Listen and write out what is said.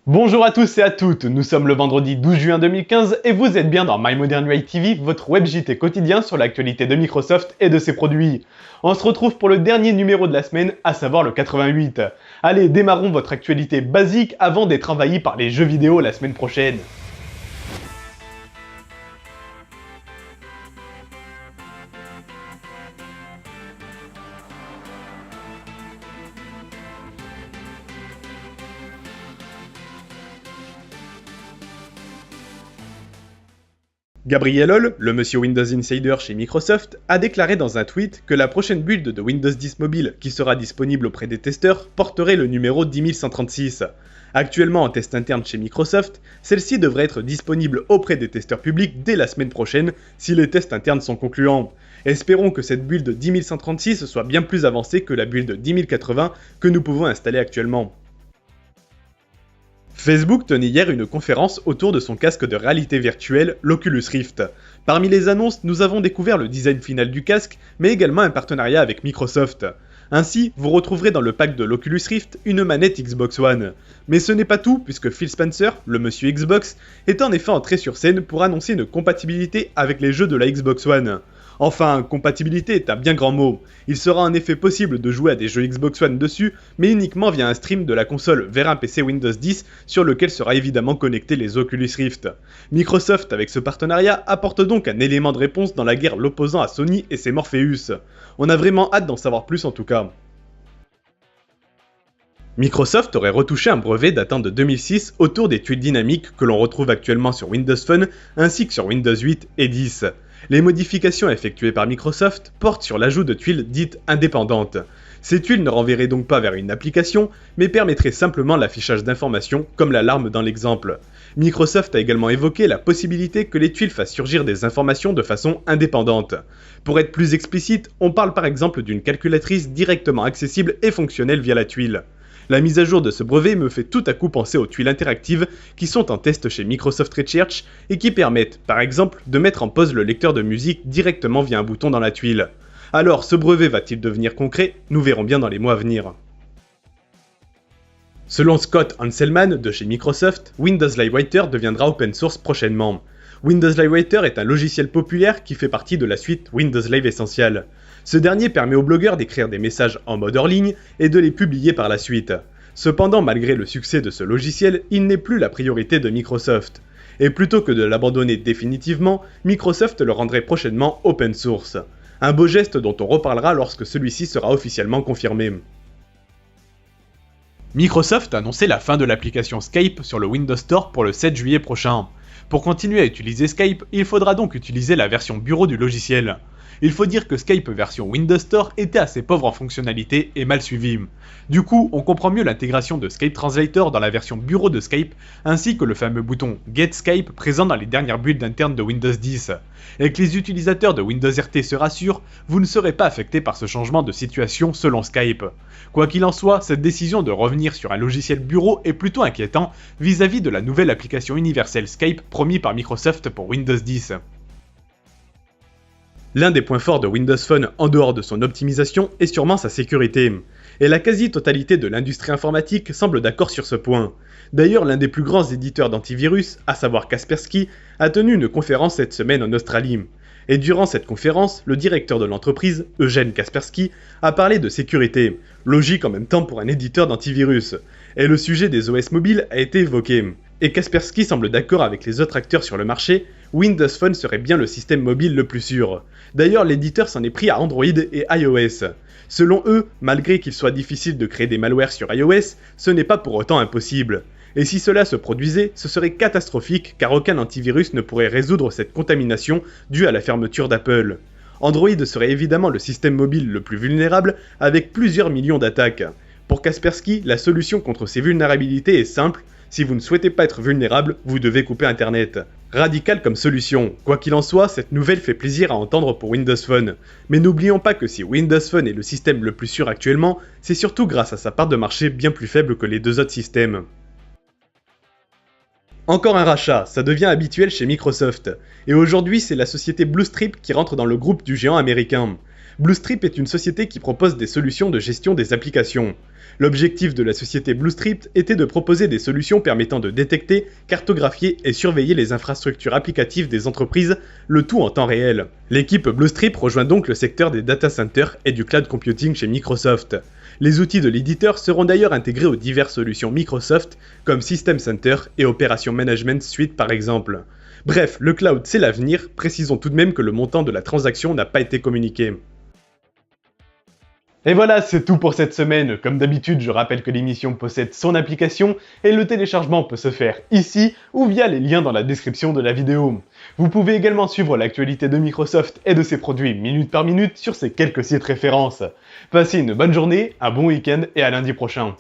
Bonjour à tous et à toutes, nous sommes le vendredi 12 juin 2015 et vous êtes bien dans My Modern UI TV, votre web JT quotidien sur l'actualité de Microsoft et de ses produits. On se retrouve pour le dernier numéro de la semaine, à savoir le 88. Allez, démarrons votre actualité basique avant d'être envahi par les jeux vidéo la semaine prochaine. Gabriel Holl, le monsieur Windows Insider chez Microsoft, a déclaré dans un tweet que la prochaine build de Windows 10 Mobile qui sera disponible auprès des testeurs porterait le numéro 10136. Actuellement en test interne chez Microsoft, celle-ci devrait être disponible auprès des testeurs publics dès la semaine prochaine si les tests internes sont concluants. Espérons que cette build 10136 soit bien plus avancée que la build 10080 que nous pouvons installer actuellement. Facebook tenait hier une conférence autour de son casque de réalité virtuelle, l'Oculus Rift. Parmi les annonces, nous avons découvert le design final du casque, mais également un partenariat avec Microsoft. Ainsi, vous retrouverez dans le pack de l'Oculus Rift une manette Xbox One. Mais ce n'est pas tout, puisque Phil Spencer, le monsieur Xbox, est en effet entré sur scène pour annoncer une compatibilité avec les jeux de la Xbox One. Enfin, compatibilité est un bien grand mot. Il sera en effet possible de jouer à des jeux Xbox One dessus, mais uniquement via un stream de la console vers un PC Windows 10 sur lequel sera évidemment connecté les Oculus Rift. Microsoft, avec ce partenariat, apporte donc un élément de réponse dans la guerre l'opposant à Sony et ses Morpheus. On a vraiment hâte d'en savoir plus en tout cas. Microsoft aurait retouché un brevet datant de 2006 autour des tuiles dynamiques que l'on retrouve actuellement sur Windows Phone ainsi que sur Windows 8 et 10. Les modifications effectuées par Microsoft portent sur l'ajout de tuiles dites indépendantes. Ces tuiles ne renverraient donc pas vers une application, mais permettraient simplement l'affichage d'informations, comme l'alarme dans l'exemple. Microsoft a également évoqué la possibilité que les tuiles fassent surgir des informations de façon indépendante. Pour être plus explicite, on parle par exemple d'une calculatrice directement accessible et fonctionnelle via la tuile. La mise à jour de ce brevet me fait tout à coup penser aux tuiles interactives qui sont en test chez Microsoft Research et qui permettent, par exemple, de mettre en pause le lecteur de musique directement via un bouton dans la tuile. Alors, ce brevet va-t-il devenir concret? Nous verrons bien dans les mois à venir. Selon Scott Hanselman de chez Microsoft, Windows Live Writer deviendra open source prochainement. Windows Live Writer est un logiciel populaire qui fait partie de la suite Windows Live Essential. Ce dernier permet aux blogueurs d'écrire des messages en mode hors ligne et de les publier par la suite. Cependant, malgré le succès de ce logiciel, il n'est plus la priorité de Microsoft. Et plutôt que de l'abandonner définitivement, Microsoft le rendrait prochainement open source. Un beau geste dont on reparlera lorsque celui-ci sera officiellement confirmé. Microsoft a annoncé la fin de l'application Skype sur le Windows Store pour le 7 juillet prochain. Pour continuer à utiliser Skype, il faudra donc utiliser la version bureau du logiciel. Il faut dire que Skype version Windows Store était assez pauvre en fonctionnalité et mal suivi. Du coup, on comprend mieux l'intégration de Skype Translator dans la version bureau de Skype, ainsi que le fameux bouton Get Skype présent dans les dernières builds internes de Windows 10. Et que les utilisateurs de Windows RT se rassurent, vous ne serez pas affectés par ce changement de situation selon Skype. Quoi qu'il en soit, cette décision de revenir sur un logiciel bureau est plutôt inquiétant vis-à-vis de la nouvelle application universelle Skype promis par Microsoft pour Windows 10. L'un des points forts de Windows Phone en dehors de son optimisation est sûrement sa sécurité. Et la quasi-totalité de l'industrie informatique semble d'accord sur ce point. D'ailleurs, l'un des plus grands éditeurs d'antivirus, à savoir Kaspersky, a tenu une conférence cette semaine en Australie. Et durant cette conférence, le directeur de l'entreprise, Eugène Kaspersky, a parlé de sécurité, logique en même temps pour un éditeur d'antivirus. Et le sujet des OS mobiles a été évoqué. Et Kaspersky semble d'accord avec les autres acteurs sur le marché, Windows Phone serait bien le système mobile le plus sûr. D'ailleurs, l'éditeur s'en est pris à Android et iOS. Selon eux, malgré qu'il soit difficile de créer des malwares sur iOS, ce n'est pas pour autant impossible. Et si cela se produisait, ce serait catastrophique car aucun antivirus ne pourrait résoudre cette contamination due à la fermeture d'Apple. Android serait évidemment le système mobile le plus vulnérable avec plusieurs millions d'attaques. Pour Kaspersky, la solution contre ces vulnérabilités est simple, si vous ne souhaitez pas être vulnérable, vous devez couper Internet. Radical comme solution. Quoi qu'il en soit, cette nouvelle fait plaisir à entendre pour Windows Phone. Mais n'oublions pas que si Windows Phone est le système le plus sûr actuellement, c'est surtout grâce à sa part de marché bien plus faible que les deux autres systèmes. Encore un rachat, ça devient habituel chez Microsoft. Et aujourd'hui, c'est la société Bluestrip qui rentre dans le groupe du géant américain. Bluestrip est une société qui propose des solutions de gestion des applications. L'objectif de la société Bluestrip était de proposer des solutions permettant de détecter, cartographier et surveiller les infrastructures applicatives des entreprises, le tout en temps réel. L'équipe Bluestrip rejoint donc le secteur des data centers et du cloud computing chez Microsoft. Les outils de l'éditeur seront d'ailleurs intégrés aux diverses solutions Microsoft, comme System Center et Operation Management Suite par exemple. Bref, le cloud c'est l'avenir, précisons tout de même que le montant de la transaction n'a pas été communiqué. Et voilà, c'est tout pour cette semaine. Comme d'habitude, je rappelle que l'émission possède son application et le téléchargement peut se faire ici ou via les liens dans la description de la vidéo. Vous pouvez également suivre l'actualité de Microsoft et de ses produits minute par minute sur ces quelques sites références. Passez une bonne journée, un bon week-end et à lundi prochain.